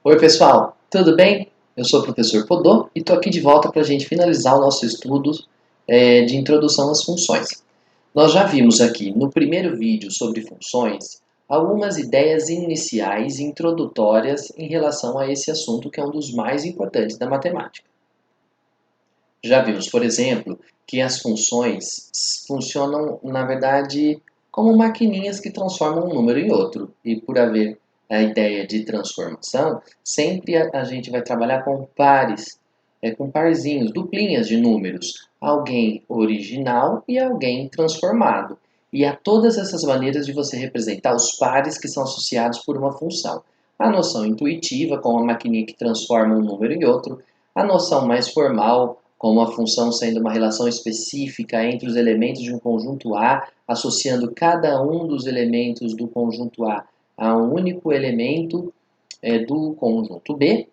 Oi pessoal, tudo bem? Eu sou o professor Podô e estou aqui de volta para a gente finalizar o nosso estudo de introdução às funções. Nós já vimos aqui no primeiro vídeo sobre funções algumas ideias iniciais e introdutórias em relação a esse assunto que é um dos mais importantes da matemática. Já vimos, por exemplo, que as funções funcionam, na verdade, como maquininhas que transformam um número em outro. E por haver a ideia de transformação, sempre a gente vai trabalhar com pares, com parzinhos, duplinhas de números. Alguém original e alguém transformado. E há todas essas maneiras de você representar os pares que são associados por uma função. A noção intuitiva, com a maquininha que transforma um número em outro. A noção mais formal, como a função sendo uma relação específica entre os elementos de um conjunto A, associando cada um dos elementos do conjunto A um único elemento do conjunto B.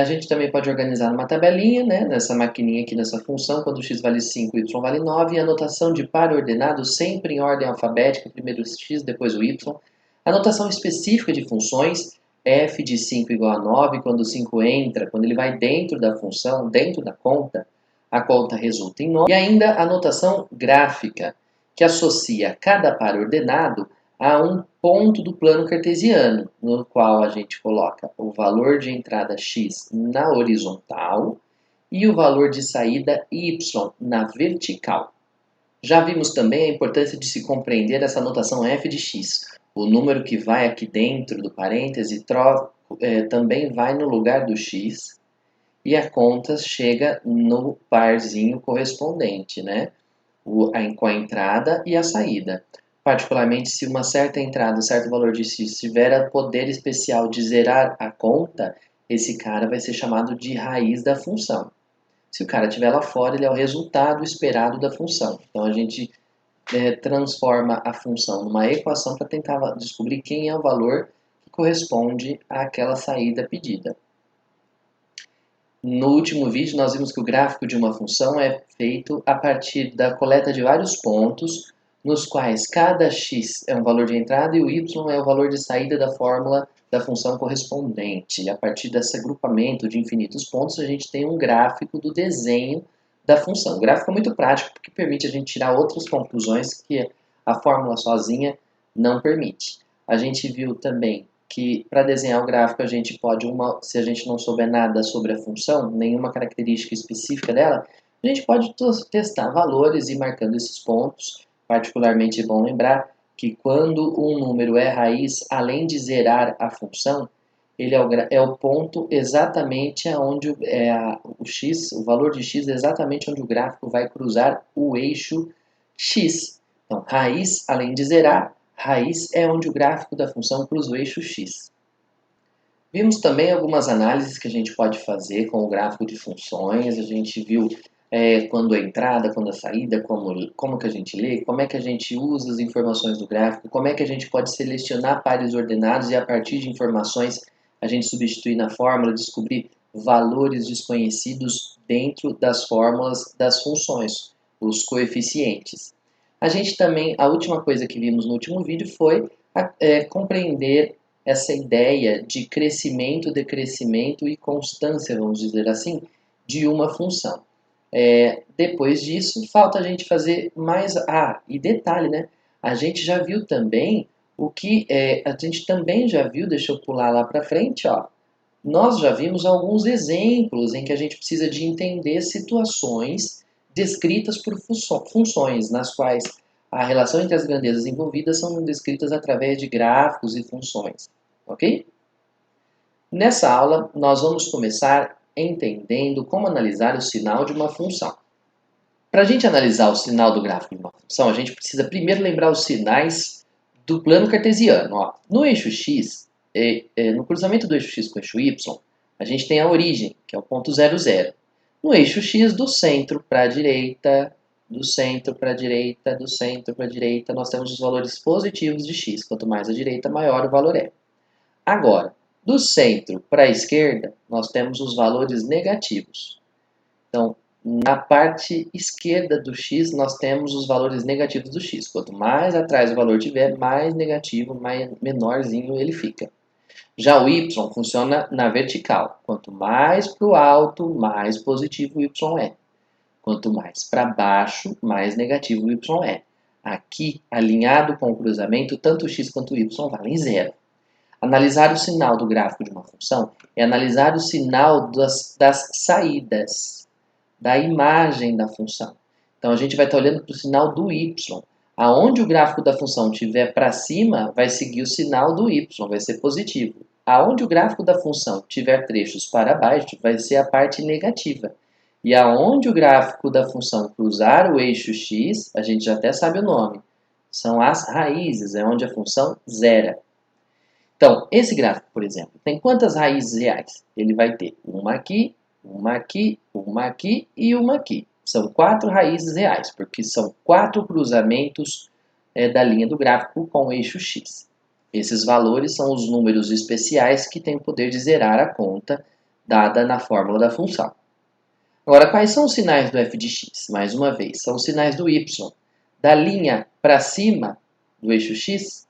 A gente também pode organizar numa tabelinha, né, nessa maquininha aqui, nessa função, quando x vale 5 e y vale 9, e a notação de par ordenado sempre em ordem alfabética, primeiro o x, depois o y. A notação específica de funções, f de 5 igual a 9, quando o 5 entra, quando ele vai dentro da função, dentro da conta, a conta resulta em 9. E ainda a notação gráfica, que associa cada par ordenado a um ponto do plano cartesiano, no qual a gente coloca o valor de entrada x na horizontal e o valor de saída y na vertical. Já vimos também a importância de se compreender essa notação f de x. O número que vai aqui dentro do parêntese também vai no lugar do x e a conta chega no parzinho correspondente, né? Com a entrada e a saída. Particularmente se uma certa entrada, um certo valor de x tiver poder especial de zerar a conta, esse cara vai ser chamado de raiz da função. Se o cara estiver lá fora, ele é o resultado esperado da função. Então a gente transforma a função numa equação para tentar descobrir quem é o valor que corresponde àquela saída pedida. No último vídeo, nós vimos que o gráfico de uma função é feito a partir da coleta de vários pontos, nos quais cada x é um valor de entrada e o y é o valor de saída da fórmula da função correspondente. E a partir desse agrupamento de infinitos pontos, a gente tem um gráfico do desenho da função. O gráfico é muito prático porque permite a gente tirar outras conclusões que a fórmula sozinha não permite. A gente viu também que para desenhar o gráfico a gente pode, se a gente não souber nada sobre a função, nenhuma característica específica dela, a gente pode testar valores e ir marcando esses pontos. Particularmente é bom lembrar que quando um número é raiz, além de zerar a função, ele é o ponto exatamente onde o valor de x é exatamente onde o gráfico vai cruzar o eixo x. Então, raiz, além de zerar, raiz é onde o gráfico da função cruza o eixo x. Vimos também algumas análises que a gente pode fazer com o gráfico de funções. A gente viu quando a entrada, quando a saída, como que a gente lê, como é que a gente usa as informações do gráfico, como é que a gente pode selecionar pares ordenados e a partir de informações a gente substituir na fórmula, descobrir valores desconhecidos dentro das fórmulas das funções, os coeficientes. A gente também, a última coisa que vimos no último vídeo foi compreender essa ideia de crescimento, decrescimento e constância, vamos dizer assim, de uma função. Depois disso, falta a gente fazer mais... e detalhe, né? A gente já viu também o que... a gente também já viu, deixa eu pular lá para frente, ó. Nós já vimos alguns exemplos em que a gente precisa de entender situações descritas por funções, nas quais a relação entre as grandezas envolvidas são descritas através de gráficos e funções, ok? Nessa aula, nós vamos começar entendendo como analisar o sinal de uma função. Para a gente analisar o sinal do gráfico de uma função, a gente precisa primeiro lembrar os sinais do plano cartesiano. Ó. No eixo x, no cruzamento do eixo x com o eixo y, a gente tem a origem, que é o ponto 0, 0. No eixo x, do centro para a direita, do centro para a direita, do centro para a direita, nós temos os valores positivos de x. Quanto mais à direita, maior o valor é. Agora, do centro para a esquerda, nós temos os valores negativos. Então, na parte esquerda do x, nós temos os valores negativos do x. Quanto mais atrás o valor tiver, mais negativo, mais menorzinho ele fica. Já o y funciona na vertical. Quanto mais para o alto, mais positivo o y é. Quanto mais para baixo, mais negativo o y é. Aqui, alinhado com o cruzamento, tanto o x quanto o y valem zero. Analisar o sinal do gráfico de uma função é analisar o sinal das saídas, da imagem da função. Então, a gente vai estar olhando para o sinal do y. Aonde o gráfico da função estiver para cima, vai seguir o sinal do y, vai ser positivo. Aonde o gráfico da função tiver trechos para baixo, vai ser a parte negativa. E aonde o gráfico da função cruzar o eixo x, a gente já até sabe o nome, são as raízes, é onde a função zera. Então, esse gráfico, por exemplo, tem quantas raízes reais? Ele vai ter uma aqui, uma aqui, uma aqui e uma aqui. São 4 raízes reais, porque são 4 cruzamentos da linha do gráfico com o eixo x. Esses valores são os números especiais que têm o poder de zerar a conta dada na fórmula da função. Agora, quais são os sinais do f de x? Mais uma vez, são os sinais do y. Da linha para cima do eixo x,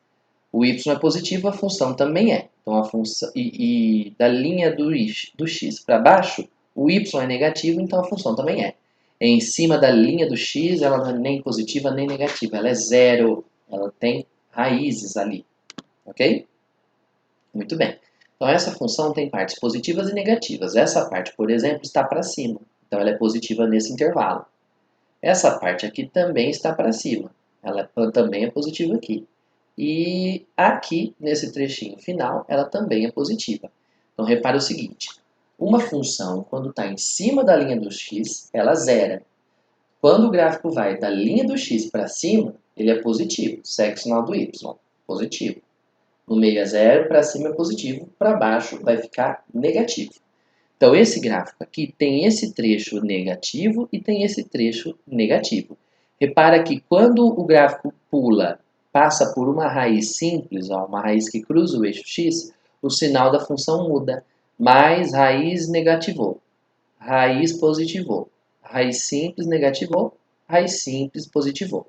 o y é positivo, a função também é. Então, a função, e da linha do x para baixo, o y é negativo, então a função também é. Em cima da linha do x, ela não é nem positiva nem negativa, ela é zero, ela tem raízes ali. Ok? Muito bem. Então, essa função tem partes positivas e negativas. Essa parte, por exemplo, está para cima. Então, ela é positiva nesse intervalo. Essa parte aqui também está para cima. Ela também é positiva aqui. E aqui, nesse trechinho final, ela também é positiva. Então, repare o seguinte. Uma função, quando está em cima da linha do x, ela zera. Quando o gráfico vai da linha do x para cima, ele é positivo. Segue o sinal do y. Positivo. No meio é zero, para cima é positivo, para baixo vai ficar negativo. Então, esse gráfico aqui tem esse trecho negativo e tem esse trecho negativo. Repara que quando o gráfico passa por uma raiz simples, uma raiz que cruza o eixo x, o sinal da função muda. Mais raiz negativou, raiz positivou, raiz simples negativou, raiz simples positivou.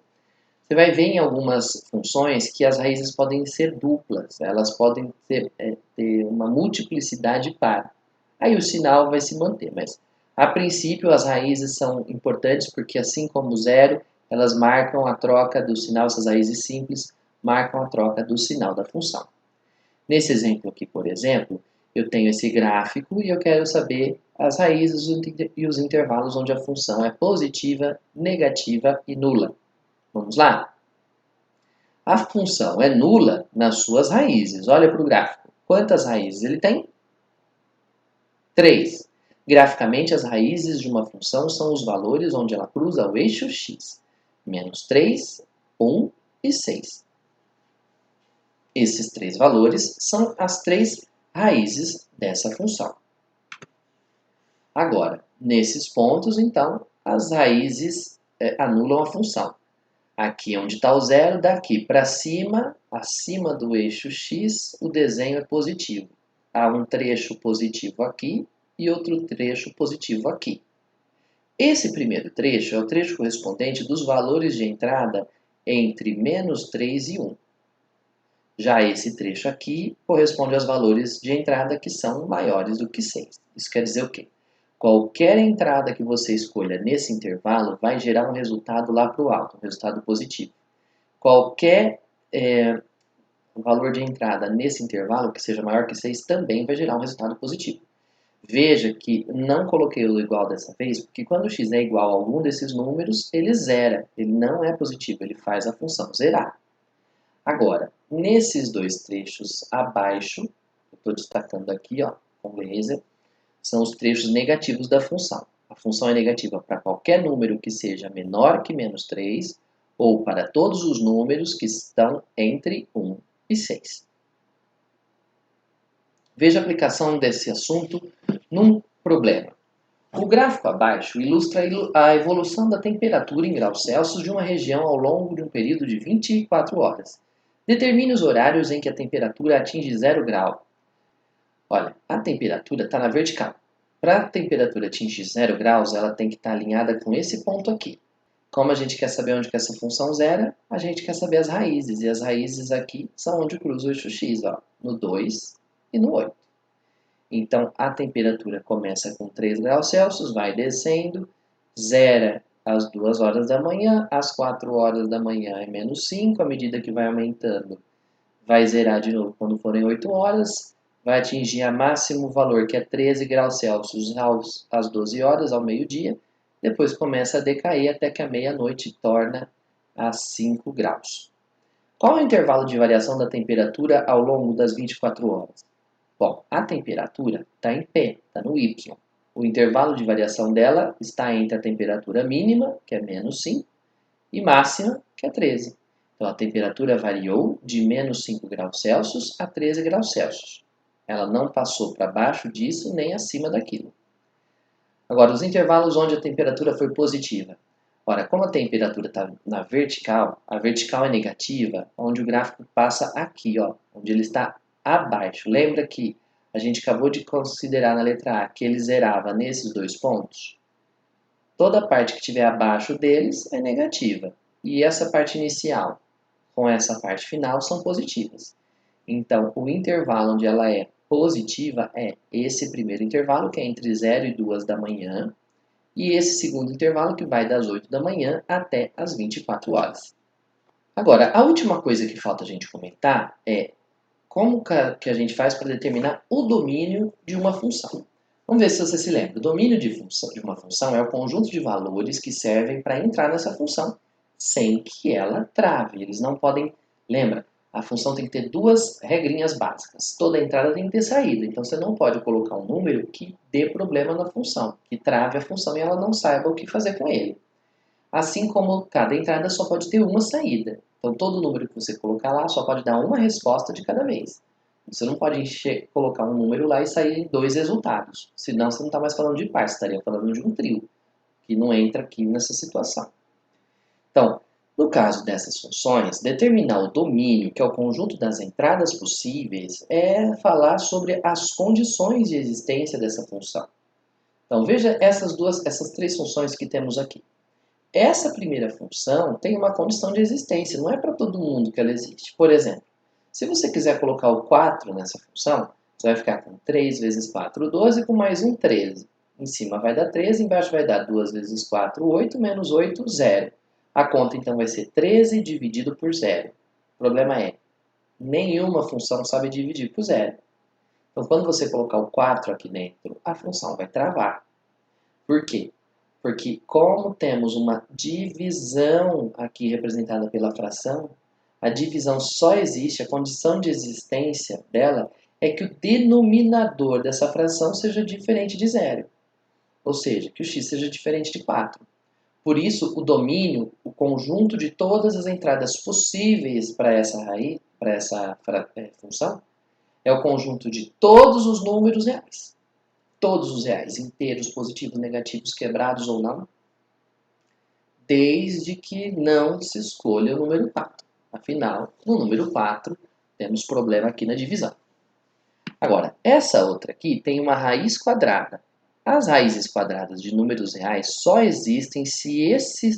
Você vai ver em algumas funções que as raízes podem ser duplas, elas podem ter uma multiplicidade par. Aí o sinal vai se manter, mas a princípio as raízes são importantes porque assim como o zero, elas marcam a troca do sinal, essas raízes simples marcam a troca do sinal da função. Nesse exemplo aqui, por exemplo, eu tenho esse gráfico e eu quero saber as raízes e os intervalos onde a função é positiva, negativa e nula. Vamos lá? A função é nula nas suas raízes. Olha para o gráfico. Quantas raízes ele tem? 3. Graficamente, as raízes de uma função são os valores onde ela cruza o eixo x. Menos 3, 1 e 6. Esses 3 valores são as 3 raízes dessa função. Agora, nesses pontos, então, as raízes anulam a função. Aqui onde está o zero, daqui para cima, acima do eixo x, o desenho é positivo. Há um trecho positivo aqui e outro trecho positivo aqui. Esse primeiro trecho é o trecho correspondente dos valores de entrada entre menos 3 e 1. Já esse trecho aqui corresponde aos valores de entrada que são maiores do que 6. Isso quer dizer o quê? Qualquer entrada que você escolha nesse intervalo vai gerar um resultado lá para o alto, um resultado positivo. Qualquer valor de entrada nesse intervalo que seja maior que 6 também vai gerar um resultado positivo. Veja que não coloquei o igual dessa vez, porque quando x é igual a algum desses números, ele zera, ele não é positivo, ele faz a função zerar. Agora, nesses dois trechos abaixo, eu estou destacando aqui com laser, são os trechos negativos da função. A função é negativa para qualquer número que seja menor que menos 3 ou para todos os números que estão entre 1 e 6. Veja a aplicação desse assunto num problema. O gráfico abaixo ilustra a evolução da temperatura em graus Celsius de uma região ao longo de um período de 24 horas. Determine os horários em que a temperatura atinge 0 grau. Olha, a temperatura está na vertical. Para a temperatura atingir 0 graus, ela tem que estar alinhada com esse ponto aqui. Como a gente quer saber onde que essa função zera, a gente quer saber as raízes. E as raízes aqui são onde cruza o eixo x, no 2 e no 8. Então, a temperatura começa com 3 graus Celsius, vai descendo, zera às 2 horas da manhã, às 4 horas da manhã é menos 5, à medida que vai aumentando, vai zerar de novo quando forem 8 horas, vai atingir a máximo valor, que é 13 graus Celsius às 12 horas, ao meio-dia, depois começa a decair até que a meia-noite torna a 5 graus. Qual é o intervalo de variação da temperatura ao longo das 24 horas? Bom, a temperatura está em P, está no Y. O intervalo de variação dela está entre a temperatura mínima, que é menos 5, e máxima, que é 13. Então, a temperatura variou de menos 5 graus Celsius a 13 graus Celsius. Ela não passou para baixo disso nem acima daquilo. Agora, os intervalos onde a temperatura foi positiva. Ora, como a temperatura está na vertical, a vertical é negativa, onde o gráfico passa aqui, ó, onde ele está abaixo. Lembra que a gente acabou de considerar na letra A que ele zerava nesses dois pontos? Toda a parte que estiver abaixo deles é negativa. E essa parte inicial com essa parte final são positivas. Então, o intervalo onde ela é positiva é esse primeiro intervalo, que é entre 0 e 2 da manhã, e esse segundo intervalo, que vai das 8 da manhã até as 24 horas. Agora, a última coisa que falta a gente comentar é como que a gente faz para determinar o domínio de uma função. Vamos ver se você se lembra. O domínio de uma função é o conjunto de valores que servem para entrar nessa função sem que ela trave. Eles não podem... Lembra? A função tem que ter duas regrinhas básicas. Toda entrada tem que ter saída. Então, você não pode colocar um número que dê problema na função, que trave a função e ela não saiba o que fazer com ele. Assim como cada entrada só pode ter uma saída. Então, todo número que você colocar lá só pode dar uma resposta de cada vez. Você não pode colocar um número lá e sair 2 resultados. Senão, você não está mais falando de par, você estaria falando de um trio, que não entra aqui nessa situação. Então, no caso dessas funções, determinar o domínio, que é o conjunto das entradas possíveis, é falar sobre as condições de existência dessa função. Então, veja essas três funções que temos aqui. Essa primeira função tem uma condição de existência, não é para todo mundo que ela existe. Por exemplo, se você quiser colocar o 4 nessa função, você vai ficar com 3 vezes 4, 12, com mais um 13. Em cima vai dar 13, embaixo vai dar 2 vezes 4, 8, menos 8, 0. A conta, então, vai ser 13 dividido por 0. O problema é, nenhuma função sabe dividir por 0. Então, quando você colocar o 4 aqui dentro, a função vai travar. Por quê? Porque como temos uma divisão aqui representada pela fração, a divisão só existe, a condição de existência dela é que o denominador dessa fração seja diferente de 0. Ou seja, que o x seja diferente de 4. Por isso, o domínio, o conjunto de todas as entradas possíveis para essa raiz, para essa função, é o conjunto de todos os números reais. Todos os reais, inteiros, positivos, negativos, quebrados ou não, desde que não se escolha o número 4. Afinal, no número 4, temos problema aqui na divisão. Agora, essa outra aqui tem uma raiz quadrada. As raízes quadradas de números reais só existem se esse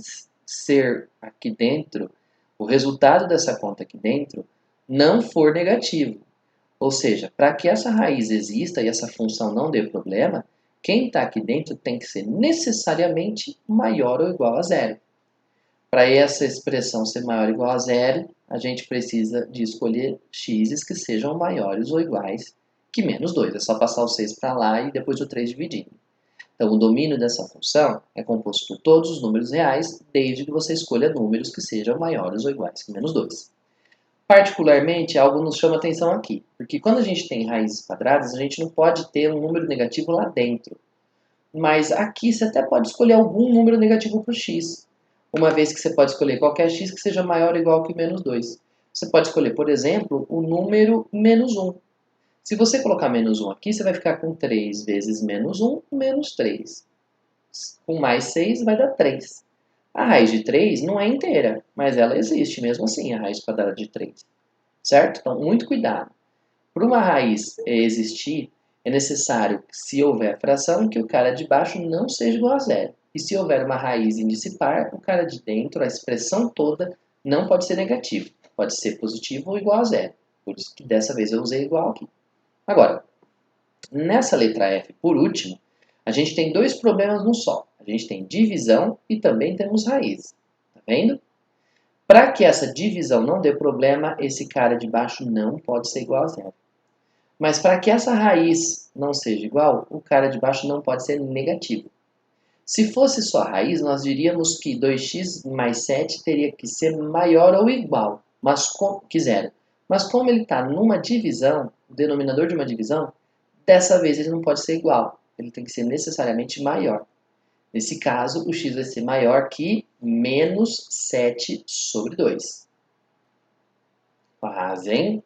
ser aqui dentro, o resultado dessa conta aqui dentro, não for negativo. Ou seja, para que essa raiz exista e essa função não dê problema, quem está aqui dentro tem que ser necessariamente maior ou igual a 0. Para essa expressão ser maior ou igual a 0, a gente precisa de escolher x's que sejam maiores ou iguais que menos 2. É só passar o 6 para lá e depois o 3 dividindo. Então, o domínio dessa função é composto por todos os números reais, desde que você escolha números que sejam maiores ou iguais que menos 2. Particularmente, algo nos chama atenção aqui, porque quando a gente tem raízes quadradas, a gente não pode ter um número negativo lá dentro. Mas aqui você até pode escolher algum número negativo para o x, uma vez que você pode escolher qualquer x que seja maior ou igual que menos 2. Você pode escolher, por exemplo, o número menos 1. Se você colocar menos 1 aqui, você vai ficar com 3 vezes menos 1, menos 3. Com mais 6 vai dar 3. A raiz de 3 não é inteira, mas ela existe mesmo assim, a raiz quadrada de 3. Certo? Então, muito cuidado. Para uma raiz existir, é necessário, se houver fração, que o cara de baixo não seja igual a 0. E se houver uma raiz índice par, o cara de dentro, a expressão toda, não pode ser negativo. Pode ser positivo ou igual a 0. Por isso que dessa vez eu usei igual aqui. Agora, nessa letra F, por último, a gente tem dois problemas no só. A gente tem divisão e também temos raiz. Tá vendo? Para que essa divisão não dê problema, esse cara de baixo não pode ser igual a zero. Mas para que essa raiz não seja igual, o cara de baixo não pode ser negativo. Se fosse só a raiz, nós diríamos que 2x mais 7 teria que ser maior ou igual que zero. Mas como ele está numa divisão, o denominador de uma divisão, dessa vez ele não pode ser igual. Ele tem que ser necessariamente maior. Nesse caso, o x vai ser maior que menos 7 sobre 2. Fazem.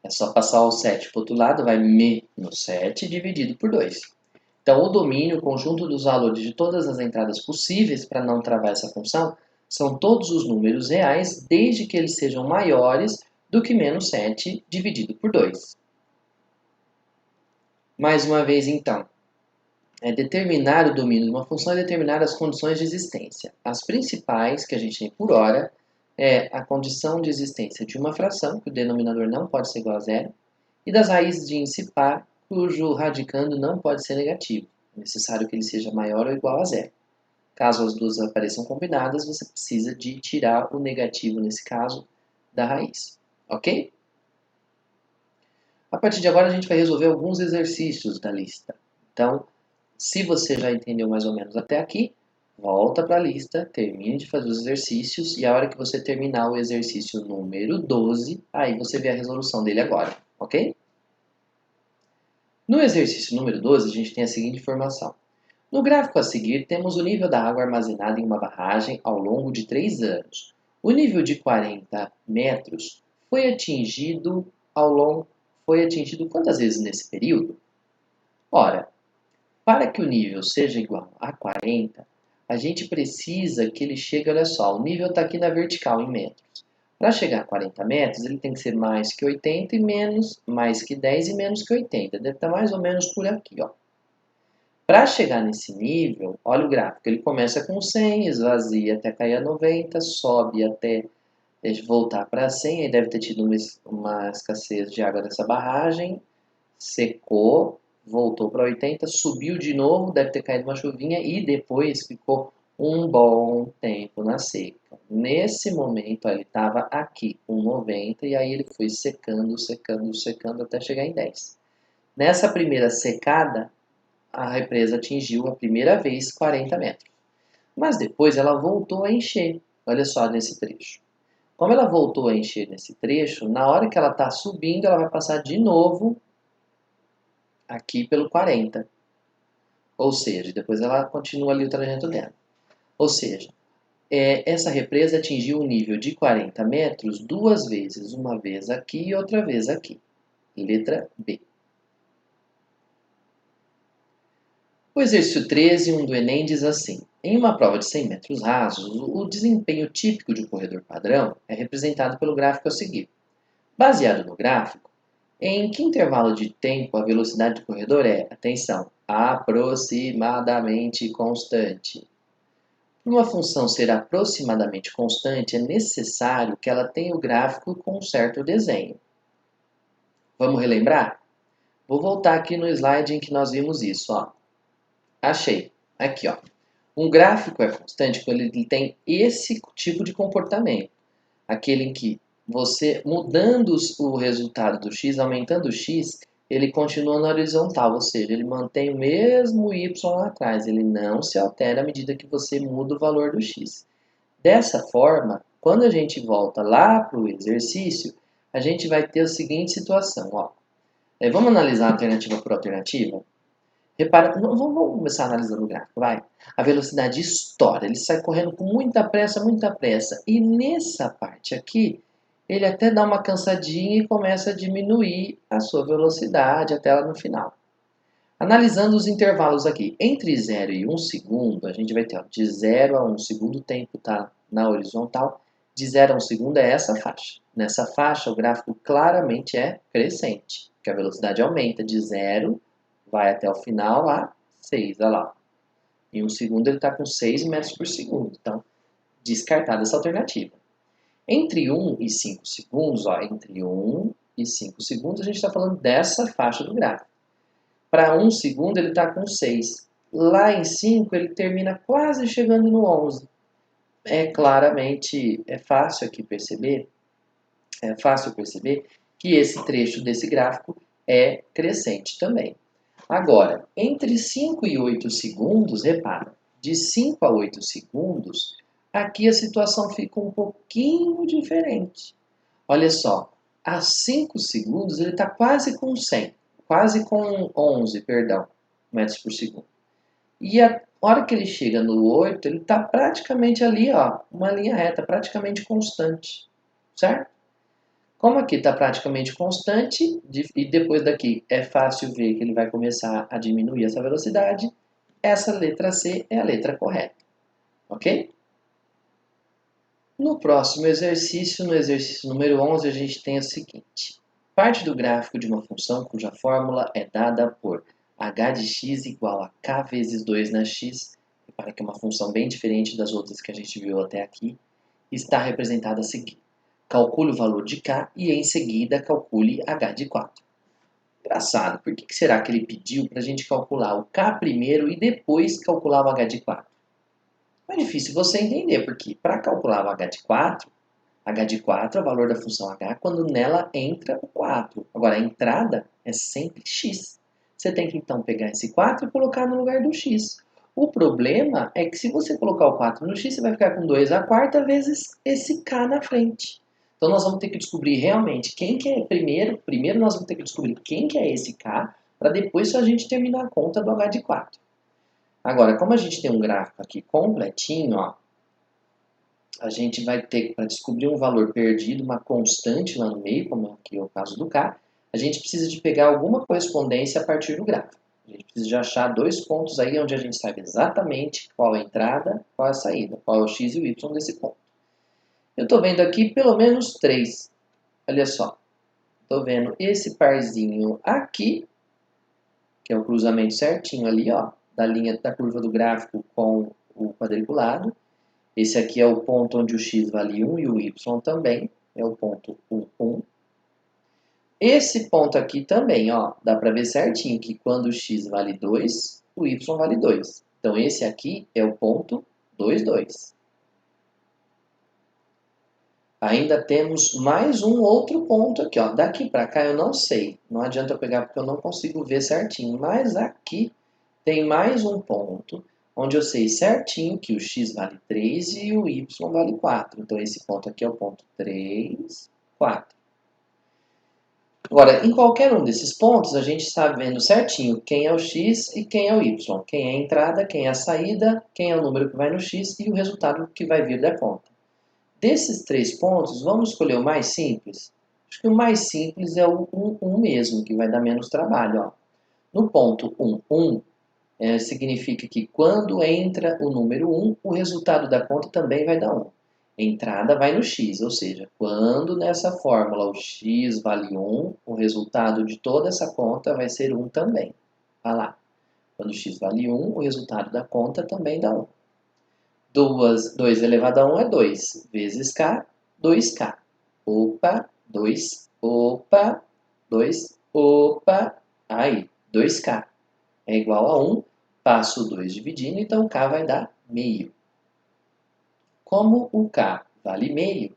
É só passar o 7 para o outro lado, vai menos 7 dividido por 2. Então, o domínio, o conjunto dos valores de todas as entradas possíveis para não travar essa função, são todos os números reais, desde que eles sejam maiores do que menos 7 dividido por 2. Mais uma vez, então, determinar o domínio de uma função é determinar as condições de existência. As principais que a gente tem por hora é a condição de existência de uma fração, que o denominador não pode ser igual a zero, e das raízes de índice par, cujo radicando não pode ser negativo. É necessário que ele seja maior ou igual a zero. Caso as duas apareçam combinadas, você precisa de tirar o negativo, nesse caso, da raiz. Ok? A partir de agora, a gente vai resolver alguns exercícios da lista. Então, se você já entendeu mais ou menos até aqui, volta para a lista, termine de fazer os exercícios e a hora que você terminar o exercício número 12, aí você vê a resolução dele agora, ok? No exercício número 12, a gente tem a seguinte informação. No gráfico a seguir, temos o nível da água armazenada em uma barragem ao longo de 3 anos. O nível de 40 metros foi atingido quantas vezes nesse período? Ora, para que o nível seja igual a 40, a gente precisa que ele chegue, olha só, o nível está aqui na vertical em metros. Para chegar a 40 metros, ele tem que ser mais que 80 e mais que 10 e menos que 80. Deve estar mais ou menos por aqui, ó. Para chegar nesse nível, olha o gráfico, ele começa com 100, esvazia até cair a 90, sobe até voltar para 100, aí deve ter tido uma escassez de água nessa barragem, secou, voltou para 80, subiu de novo, deve ter caído uma chuvinha e depois ficou um bom tempo na seca. Nesse momento, ele estava aqui com 90 e aí ele foi secando, secando, secando até chegar em 10. Nessa primeira secada, a represa atingiu a primeira vez 40 metros. Mas depois ela voltou a encher, olha só nesse trecho. Como ela voltou a encher nesse trecho, na hora que ela está subindo, ela vai passar de novo aqui pelo 40. Ou seja, depois ela continua ali o trajeto dela. Ou seja, essa represa atingiu o nível de 40 metros duas vezes, uma vez aqui e outra vez aqui. Letra B. O exercício 13, do Enem, diz assim: em uma prova de 100 metros rasos, o desempenho típico de um corredor padrão é representado pelo gráfico a seguir. Baseado no gráfico, em que intervalo de tempo a velocidade do corredor é, atenção, aproximadamente constante? Para uma função ser aproximadamente constante, é necessário que ela tenha o gráfico com um certo desenho. Vamos relembrar? Vou voltar aqui no slide em que nós vimos isso, ó. Achei. Aqui, ó. Um gráfico é constante quando ele tem esse tipo de comportamento. Aquele em que você, mudando o resultado do x, aumentando o x, ele continua na horizontal, ou seja, ele mantém o mesmo y lá atrás. Ele não se altera à medida que você muda o valor do x. Dessa forma, quando a gente volta lá para o exercício, a gente vai ter a seguinte situação, ó. Vamos analisar alternativa por alternativa? Repara, vamos começar analisando o gráfico, vai. A velocidade estoura, ele sai correndo com muita pressa, muita pressa. E nessa parte aqui, ele até dá uma cansadinha e começa a diminuir a sua velocidade até lá no final. Analisando os intervalos aqui, entre 0 e 1 segundo, a gente vai ter, ó, de 0 a 1 segundo, o tempo está na horizontal. De 0 a 1 segundo é essa faixa. Nessa faixa, o gráfico claramente é crescente, porque a velocidade aumenta de 0 vai até o final a 6, olha lá. Em 1 segundo ele está com 6 metros por segundo. Então, descartada essa alternativa. Entre 1 e 5 segundos, ó, entre 1 aqui 5 segundos, a gente está falando dessa faixa do gráfico. Para 1 segundo ele está com 6. Lá em 5 ele termina quase chegando no 11. É fácil aqui perceber, que esse trecho desse gráfico é crescente também. Agora, entre 5 e 8 segundos, repara, de 5 a 8 segundos, aqui a situação fica um pouquinho diferente. Olha só, a 5 segundos ele está quase com 100, quase com 11, perdão, metros por segundo. E a hora que ele chega no 8, ele está praticamente ali, ó, uma linha reta, praticamente constante, certo? Como aqui está praticamente constante, e depois daqui é fácil ver que ele vai começar a diminuir essa velocidade, essa letra C é a letra correta, ok? No próximo exercício, no exercício número 11, a gente tem o seguinte. Parte do gráfico de uma função cuja fórmula é dada por h de x igual a k vezes 2 na x, repara que é uma função bem diferente das outras que a gente viu até aqui, está representada a seguir. Calcule o valor de k e em seguida calcule h de 4. Engraçado, por que será que ele pediu para a gente calcular o k primeiro e depois calcular o h de 4? É difícil você entender, porque para calcular o h de 4 é o valor da função h quando nela entra o 4. Agora, a entrada é sempre x. Você tem que então pegar esse 4 e colocar no lugar do x. O problema é que se você colocar o 4 no x, você vai ficar com 2 a quarta vezes esse k na frente. Então nós vamos ter que descobrir realmente quem que é primeiro. Primeiro nós vamos ter que descobrir quem que é esse k, para depois a gente terminar a conta do h de 4. Agora, como a gente tem um gráfico aqui completinho, ó, a gente vai ter, para descobrir um valor perdido, uma constante lá no meio, como aqui é o caso do k, a gente precisa de pegar alguma correspondência a partir do gráfico. A gente precisa de achar dois pontos aí onde a gente sabe exatamente qual é a entrada, qual é a saída, qual é o x e o y desse ponto. Eu estou vendo aqui pelo menos 3. Olha só. Estou vendo esse parzinho aqui, que é o cruzamento certinho ali, ó, da linha da curva do gráfico com o quadriculado. Esse aqui é o ponto onde o x vale 1 e o y também, é o ponto 1, 1. Esse ponto aqui também, ó, dá para ver certinho que quando o x vale 2, o y vale 2. Então esse aqui é o ponto 2, 2. Ainda temos mais um outro ponto aqui, ó. Daqui para cá eu não sei, não adianta eu pegar porque eu não consigo ver certinho, mas aqui tem mais um ponto onde eu sei certinho que o x vale 3 e o y vale 4. Então esse ponto aqui é o ponto 3, 4. Agora, em qualquer um desses pontos, a gente está vendo certinho quem é o x e quem é o y, quem é a entrada, quem é a saída, quem é o número que vai no x e o resultado que vai vir da conta. Desses 3 pontos, vamos escolher o mais simples? Acho que o mais simples é o 1, 1 mesmo, que vai dar menos trabalho. Ó. No ponto 1, 1, significa que quando entra o número 1, o resultado da conta também vai dar 1. Entrada vai no x, ou seja, quando nessa fórmula o x vale 1, o resultado de toda essa conta vai ser 1 também. Olha lá. Quando x vale 1, o resultado da conta também dá 1. 2 elevado a 1 é 2, vezes k, 2k. Opa, 2, opa, 2, opa, aí, 2k. É igual a 1, passo o 2 dividindo, então k vai dar meio. Como o k vale meio,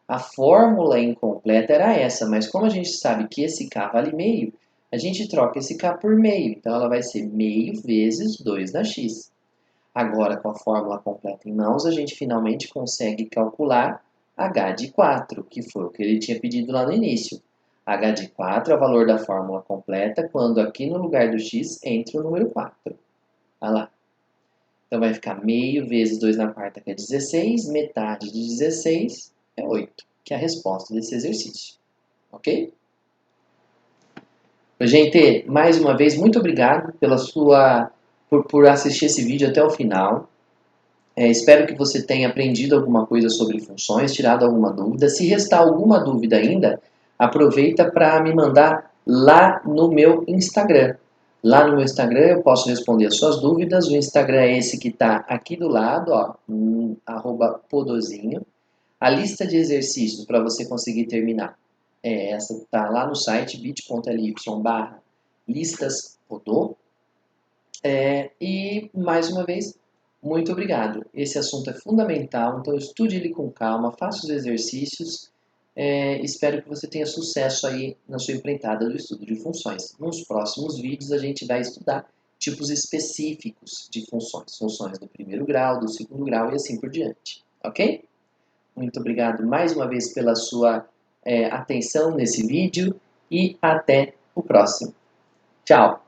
a fórmula incompleta era essa, mas como a gente sabe que esse k vale meio, a gente troca esse k por meio, então ela vai ser meio vezes 2 na x. Agora, com a fórmula completa em mãos, a gente finalmente consegue calcular h de 4, que foi o que ele tinha pedido lá no início. h de 4 é o valor da fórmula completa quando aqui no lugar do x entra o número 4. Olha lá. Então vai ficar meio vezes 2 na quarta, que é 16, metade de 16 é 8, que é a resposta desse exercício. Ok? Gente, mais uma vez, muito obrigado por assistir esse vídeo até o final. Espero que você tenha aprendido alguma coisa sobre funções, tirado alguma dúvida. Se restar alguma dúvida ainda, aproveita para me mandar lá no meu Instagram. Lá no meu Instagram eu posso responder as suas dúvidas. O Instagram é esse que está aqui do lado, ó, @podozinho. A lista de exercícios para você conseguir terminar Essa está lá no site bit.ly/listas-odô. E, mais uma vez, muito obrigado. Esse assunto é fundamental, então estude ele com calma, faça os exercícios. Espero que você tenha sucesso aí na sua empreitada do estudo de funções. Nos próximos vídeos a gente vai estudar tipos específicos de funções. Funções do primeiro grau, do segundo grau e assim por diante. Ok? Muito obrigado mais uma vez pela sua atenção nesse vídeo e até o próximo. Tchau!